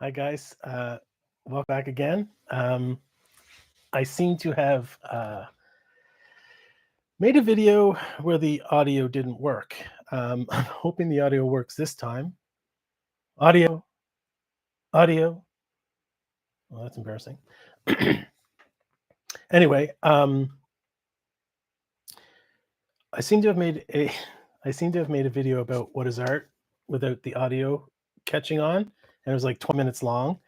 Hi guys, welcome back again. I seem to have made a video where the audio didn't work. I'm hoping the audio works this time. Audio, audio. Well, that's embarrassing. Anyway, I seem to have made a I seem to have made a video about what is art without the audio catching on, and it was like 20 minutes long.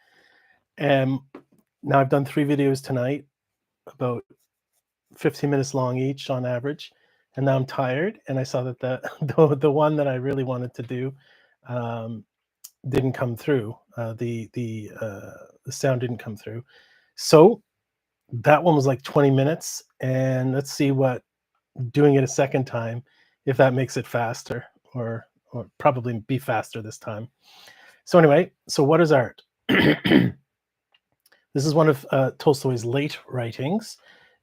And now I've done 3 videos tonight, about 15 minutes long each on average, and now I'm tired. And I saw that the the one that I really wanted to do um, didn't come through. The sound didn't come through, so that one was like 20 minutes. And let's see what doing it a second time, if that makes it faster, or probably be faster this time. So anyway, so what is art? This is one of Tolstoy's late writings.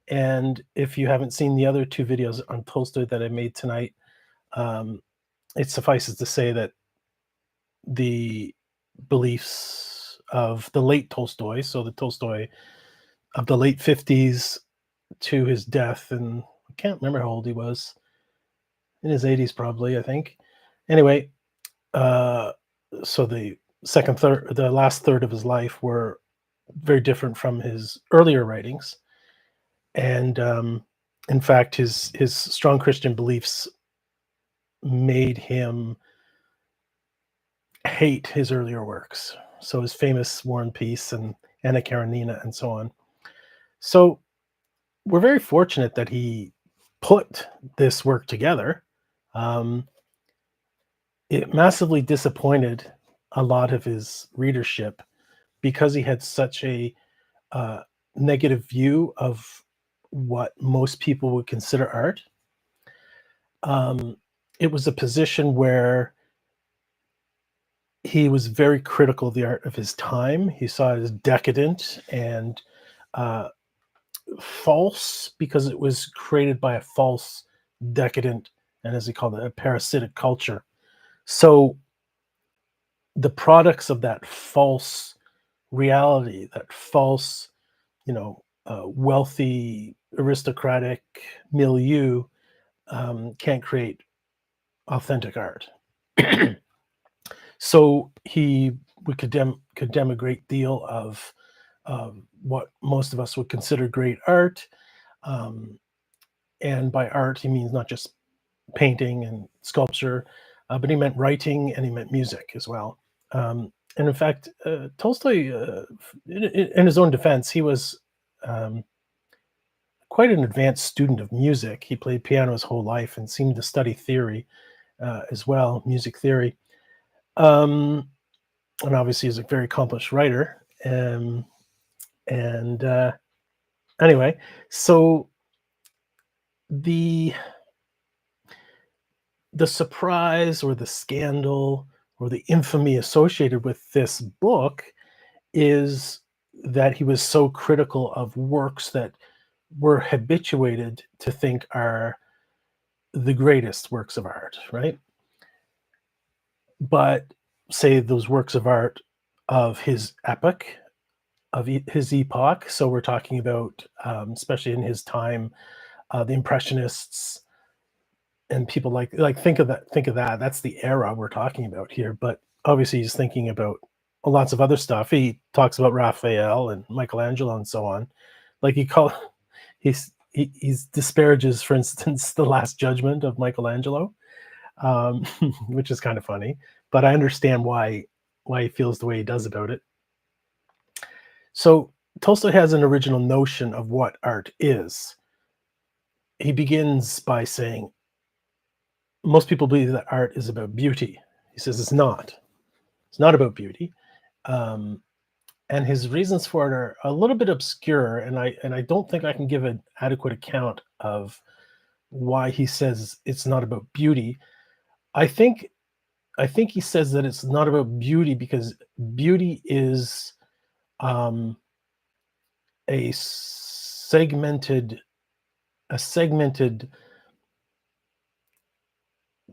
And if you haven't seen the other 2 videos on Tolstoy that I made tonight, um, it suffices to say that the beliefs of the late Tolstoy, so the Tolstoy of the late 50s to his death, and I can't remember how old he was, in his 80s probably, I think. Anyway, uh, so the last third of his life were very different from his earlier writings. And in fact, his strong Christian beliefs made him hate his earlier works. So his famous War and Peace and Anna Karenina and so on. So we're very fortunate that he put this work together. Um, it massively disappointed a lot of his readership because he had such a uh, negative view of what most people would consider art. Um, it was a position where he was very critical of the art of his time. He saw it as decadent and uh, false because it was created by a false, decadent, and as he called it, a parasitic culture. So the products of that false reality, that false, wealthy, aristocratic milieu, can't create authentic art. So he would condemn a great deal of what most of us would consider great art. Um, and by art, he means not just painting and sculpture, but he meant writing and he meant music as well. And in fact, Tolstoy, in his own defense, he was um, quite an advanced student of music. He played piano his whole life and seemed to study theory as well, music theory. Um, and obviously, he's a very accomplished writer. And anyway, so the the surprise or the scandal or the infamy associated with this book is that he was so critical of works that we're habituated to think are the greatest works of art, right? But say those works of art of his epoch, of his epoch. So we're talking about, especially in his time, the Impressionists and people like think of that. That's the era we're talking about here. But obviously, he's thinking about lots of other stuff. He talks about Raphael and Michelangelo and so on. Like he's disparages, for instance, the Last Judgment of Michelangelo, um, which is kind of funny. But I understand why he feels the way he does about it. So Tolstoy has an original notion of what art is. He begins by saying most people believe that art is about beauty. He says it's not. It's not about beauty. Um, and his reasons for it are a little bit obscure, and I don't think I can give an adequate account of why he says it's not about beauty. I think I think he says that it's not about beauty because beauty is um, a segmented a segmented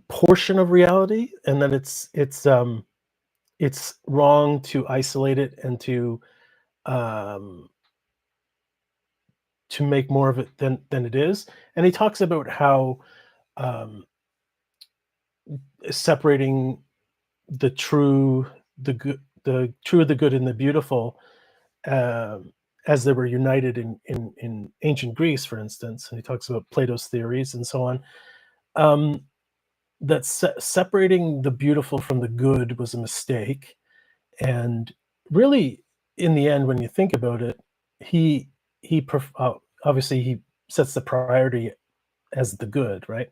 portion of reality, and that it's it's wrong to isolate it and um, to make more of it than it is. And he talks about how um, separating the true, the true, the good, and the beautiful, um, as they were united in ancient Greece, for instance. And he talks about Plato's theories and so on. Um, that separating the beautiful from the good was a mistake, and really, in the end, when you think about it, he obviously he sets the priority as the good, right?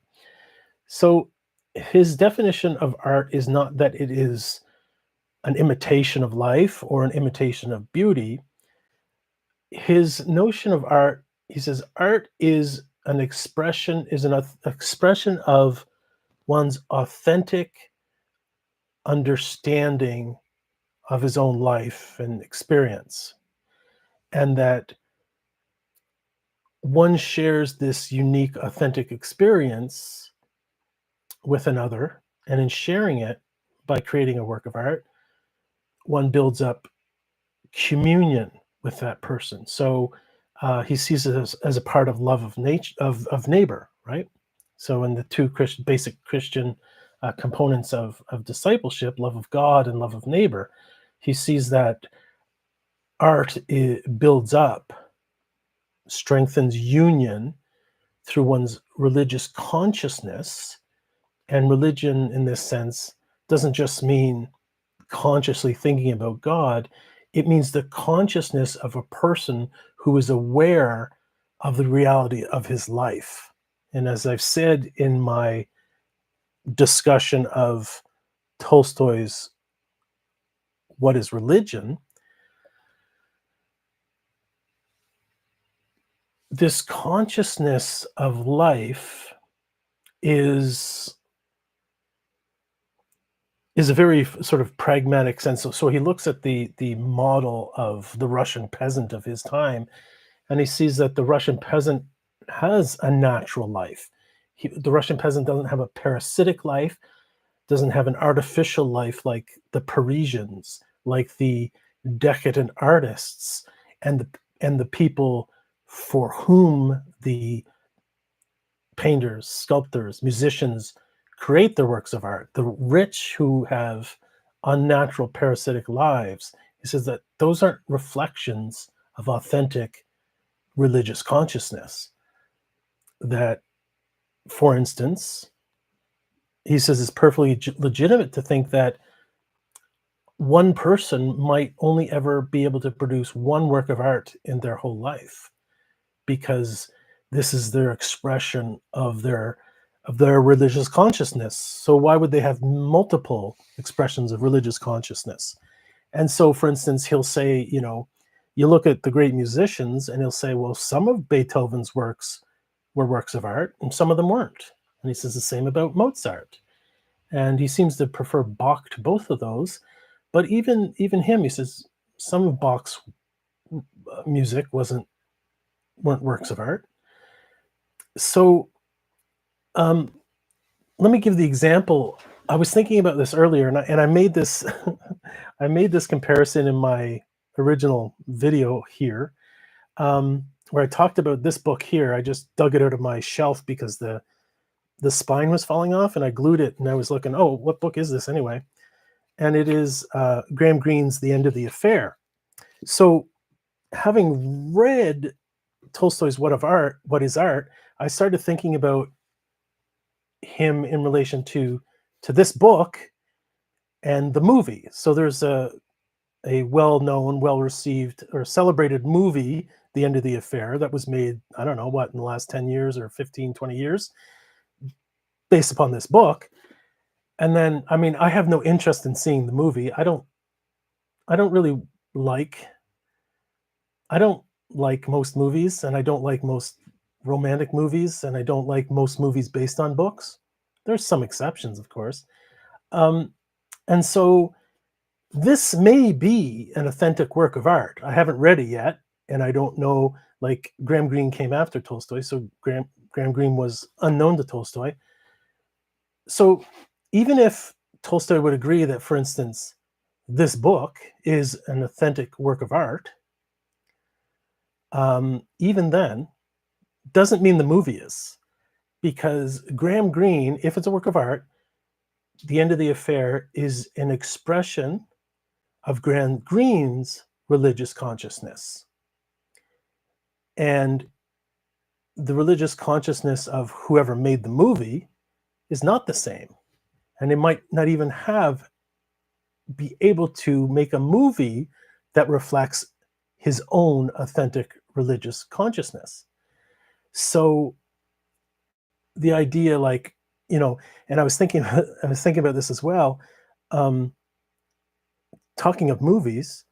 So his definition of art is not that it is an imitation of life or an imitation of beauty. His notion of art, he says, art is an expression, is an expression of one's authentic understanding of his own life and experience, and that one shares this unique, authentic experience with another, and in sharing it by creating a work of art, one builds up communion with that person. So he sees it as a part of love of nature, of neighbor, right? So in the two basic Christian components of discipleship, love of God and love of neighbor, he sees that builds up, strengthens union through one's religious consciousness. And religion, in this sense, doesn't just mean consciously thinking about God, it means the consciousness of a person who is aware of the reality of his life. And as I've said in my discussion of Tolstoy's What is Religion, this consciousness of life is is a very sort of pragmatic sense. So he looks at the model of the Russian peasant of his time, and he sees that the Russian peasant has a natural life. The Russian peasant doesn't have a parasitic life, doesn't have an artificial life like the Parisians, like the decadent artists, and the people for whom the painters, sculptors, musicians create their works of art, the rich who have unnatural parasitic lives. He says that those aren't reflections of authentic religious consciousness. That, for instance, he says it's perfectly legitimate to think that one person might only ever be able to produce one work of art in their whole life, because this is their expression of their religious consciousness. So why would they have multiple expressions of religious consciousness? And so, for instance, he'll say, you look at the great musicians, and he'll say, well, some of Beethoven's works were works of art, and some of them weren't. And he says the same about Mozart. And he seems to prefer Bach to both of those. But even him, he says some of Bach's music weren't works of art. So um, let me give the example. I was thinking about this earlier, and I made this I made this comparison in my original video here, where I talked about this book here. I just dug it out of my shelf because the spine was falling off, and I glued it. And I was looking, oh, what book is this anyway? And it is Graham Greene's The End of the Affair. So, having read Tolstoy's What is Art, I started thinking about him in relation to this book and the movie. So there's a well-known, well-received, or celebrated movie, The End of the Affair, that was made, I don't know what, in the last 10 years or 15, 20 years, based upon this book. And then, I mean, I have no interest in seeing the movie. I don't really like I don't like most movies, and I don't like most romantic movies, and I don't like most movies based on books. There's some exceptions, of course. Um, and so this may be an authentic work of art. I haven't read it yet, and I don't know. Like, Graham Greene came after Tolstoy, so Graham Greene was unknown to Tolstoy. So even if Tolstoy would agree that, for instance, this book is an authentic work of art, even then, doesn't mean the movie is. Because Graham Greene, if it's a work of art, the end of the affair is an expression of Graham Greene's religious consciousness. And the religious consciousness of whoever made the movie is not the same. And they might not even be able to make a movie that reflects his own authentic religious consciousness. So the idea, like, and I was thinking about this as well. Um, Talking of movies,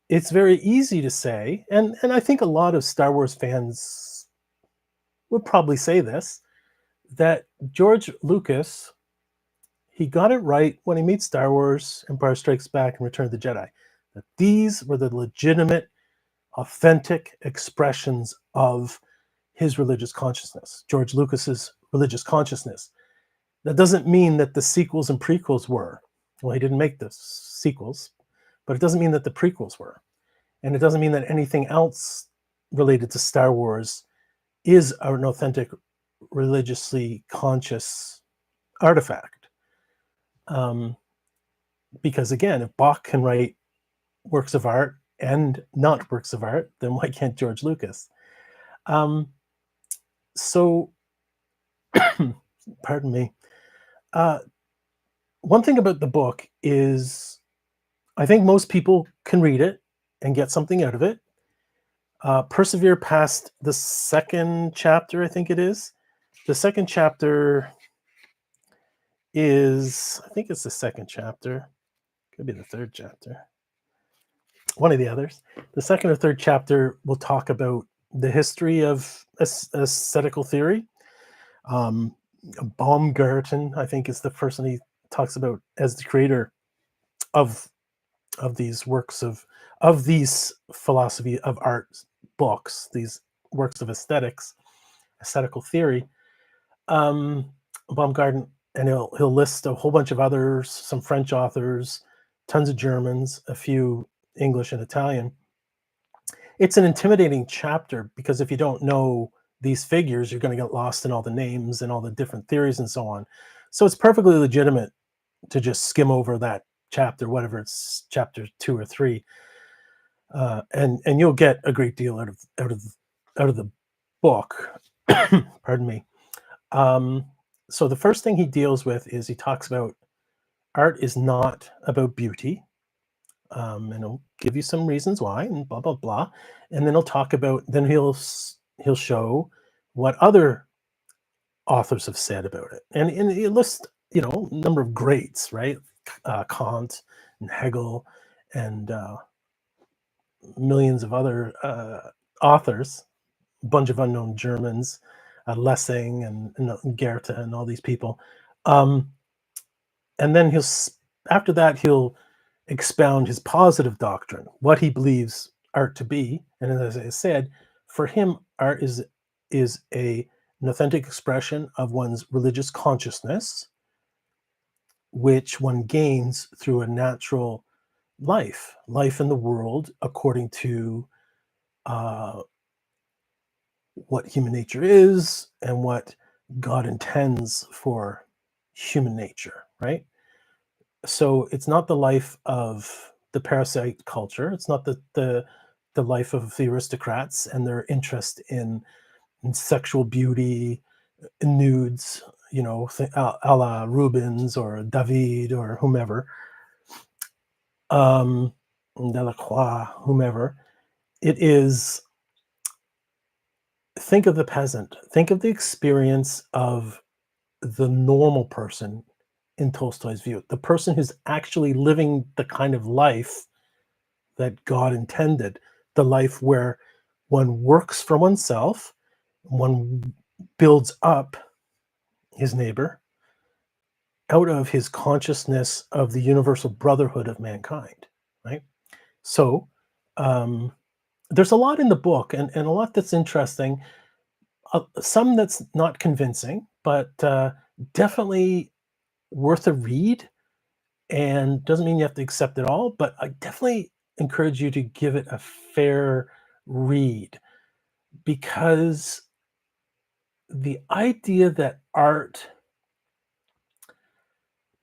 it's very easy to say, and I think a lot of Star Wars fans would probably say this, that George Lucas, he got it right when he made Star Wars, Empire Strikes Back, and Return of the Jedi. That these were the legitimate, authentic expressions of his religious consciousness, George Lucas's religious consciousness. That doesn't mean that the sequels and prequels were. Well, he didn't make the sequels, but it doesn't mean that the prequels were. And it doesn't mean that anything else related to Star Wars is an authentic, religiously conscious artifact. Because again, if Bach can write works of art and not works of art, then why can't George Lucas? So, pardon me. Uh, One thing about the book is I think most people can read it and get something out of it. Persevere past the second chapter, I think it is. The second chapter I think it's the second chapter. Could be the third chapter. One of the others. The second or third chapter will talk about the history of aesthetical theory. Um, Baumgarten, I think, is the person he talks about as the creator of these works of these philosophy of art books, these works of aesthetical theory. Baumgarten, and he'll list a whole bunch of others, some French authors, tons of Germans, a few English and Italian. It's an intimidating chapter because if you don't know these figures, you're going to get lost in all the names and all the different theories and so on. So it's perfectly legitimate to just skim over that chapter, whatever it's chapter 2 or 3, and you'll get a great deal out of the book. Pardon me. So the first thing he deals with is he talks about art is not about beauty, and he'll give you some reasons why, and blah blah blah, and then he'll show what other authors have said about it, and he lists a number of greats, right? Kant and Hegel and millions of other authors, a bunch of unknown Germans, Lessing and Goethe and all these people. Um, and then after that he'll expound his positive doctrine, what he believes art to be. And as I said, for him, art is an authentic expression of one's religious consciousness, which one gains through a natural life in the world according to uh, what human nature is and what God intends for human nature, right? So it's not the life of the parasite culture. It's not the life of the aristocrats and their interest in sexual beauty, nudes, a la Rubens or David or whomever, Delacroix, whomever. It is, think of the peasant, think of the experience of the normal person in Tolstoy's view, the person who's actually living the kind of life that God intended, the life where one works for oneself, one builds up his neighbor out of his consciousness of the universal brotherhood of mankind, right? So, there's a lot in the book and a lot that's interesting, some that's not convincing, but definitely worth a read. and doesn't mean you have to accept it all, but I definitely encourage you to give it a fair read, because the idea that art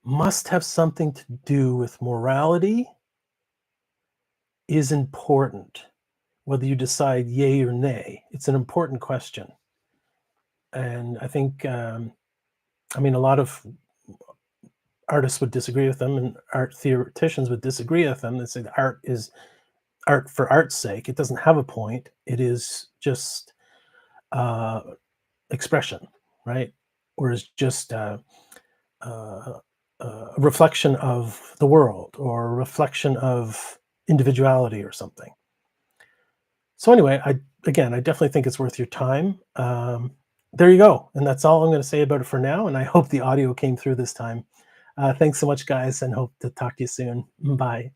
must have something to do with morality is important. Whether you decide yay or nay, it's an important question. And I think, I mean, a lot of artists would disagree with them, and art theoreticians would disagree with them. They say that art is art for art's sake. It doesn't have a point. It is just uh, expression, right? Or is just uh, a reflection of the world, or a reflection of individuality or something. So anyway, I definitely think it's worth your time. There you go, and that's all I'm going to say about it for now. And I hope the audio came through this time. Thanks so much, guys, and hope to talk to you soon. Bye.